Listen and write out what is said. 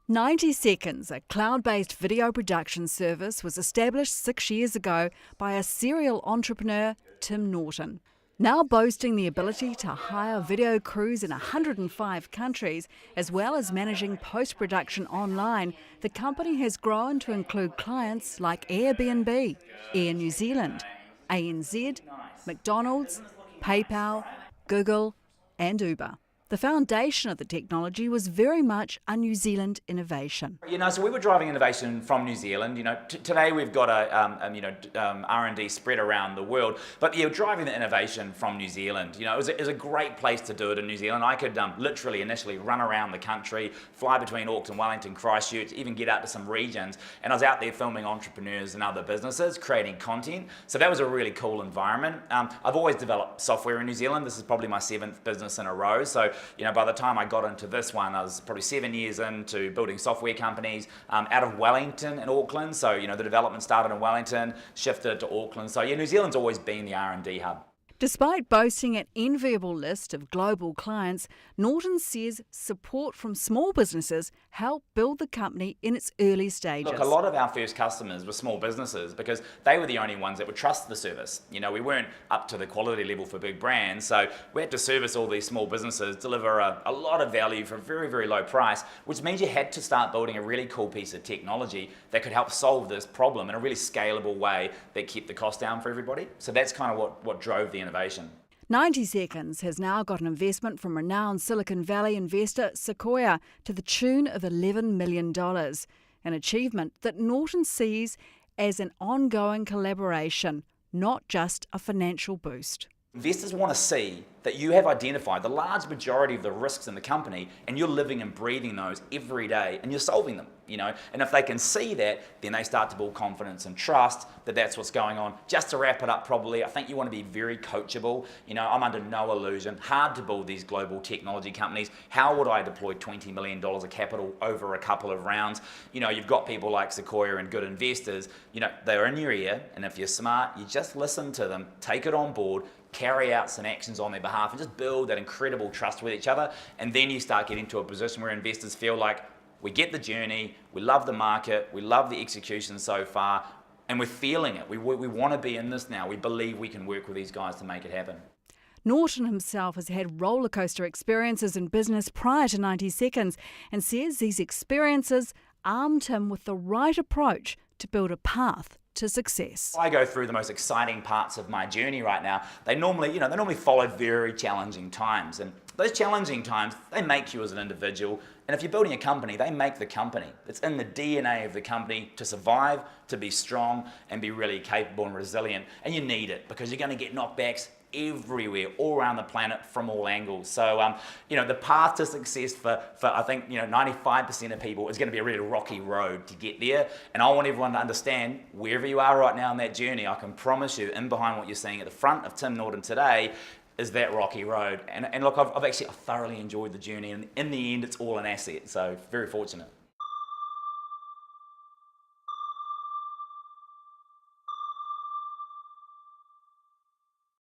90 Seconds, a cloud-based video production service, was established 6 years ago by a serial entrepreneur, Tim Norton. Now boasting the ability to hire video crews in 105 countries, as well as managing post-production online, the company has grown to include clients like Airbnb, Air New Zealand, ANZ, McDonald's, PayPal, Google and Uber. The foundation of the technology was very much a New Zealand innovation. So we were driving innovation from New Zealand. Today we've got R&D spread around the world, but driving the innovation from New Zealand. It was a great place to do it in New Zealand. I could literally initially run around the country, fly between Auckland, Wellington, Christchurch, even get out to some regions, and I was out there filming entrepreneurs and other businesses, creating content. So that was a really cool environment. I've always developed software in New Zealand. This is probably my 7th business in a row. So by the time I got into this one, I was probably 7 years into building software companies out of Wellington and Auckland. So, the development started in Wellington, shifted to Auckland. So, New Zealand's always been the R&D hub. Despite boasting an enviable list of global clients, Norton says support from small businesses helped build the company in its early stages. Look, a lot of our first customers were small businesses because they were the only ones that would trust the service. We weren't up to the quality level for big brands, so we had to service all these small businesses, deliver a lot of value for a very, very low price, which means you had to start building a really cool piece of technology that could help solve this problem in a really scalable way that kept the cost down for everybody. So that's kind of what drove the innovation. 90 Seconds has now got an investment from renowned Silicon Valley investor Sequoia to the tune of $11 million, an achievement that Norton sees as an ongoing collaboration, not just a financial boost. Investors want to see that you have identified the large majority of the risks in the company and you're living and breathing those every day and you're solving them, And if they can see that, then they start to build confidence and trust that that's what's going on. Just to wrap it up probably, I think you want to be very coachable. I'm under no illusion. Hard to build these global technology companies. How would I deploy $20 million of capital over a couple of rounds? You've got people like Sequoia and good investors. They're in your ear, and if you're smart, you just listen to them, take it on board, carry out some actions on their behalf and just build that incredible trust with each other. And then you start getting to a position where investors feel like we get the journey, we love the market, we love the execution so far, and we're feeling it. We want to be in this now. We believe we can work with these guys to make it happen. Norton himself has had rollercoaster experiences in business prior to 90 Seconds and says these experiences armed him with the right approach to build a path to success. I go through the most exciting parts of my journey right now. They normally follow very challenging times, and those challenging times, they make you as an individual. And if you're building a company, they make the company. It's in the DNA of the company to survive, to be strong, and be really capable and resilient. And you need it because you're going to get knockbacks everywhere, all around the planet from all angles. So, the path to success for I think, 95% of people is going to be a really rocky road to get there. And I want everyone to understand, wherever you are right now on that journey, I can promise you, in behind what you're seeing at the front of Tim Norton today, is that rocky road. And look, I've thoroughly enjoyed the journey. And in the end, it's all an asset. So, very fortunate.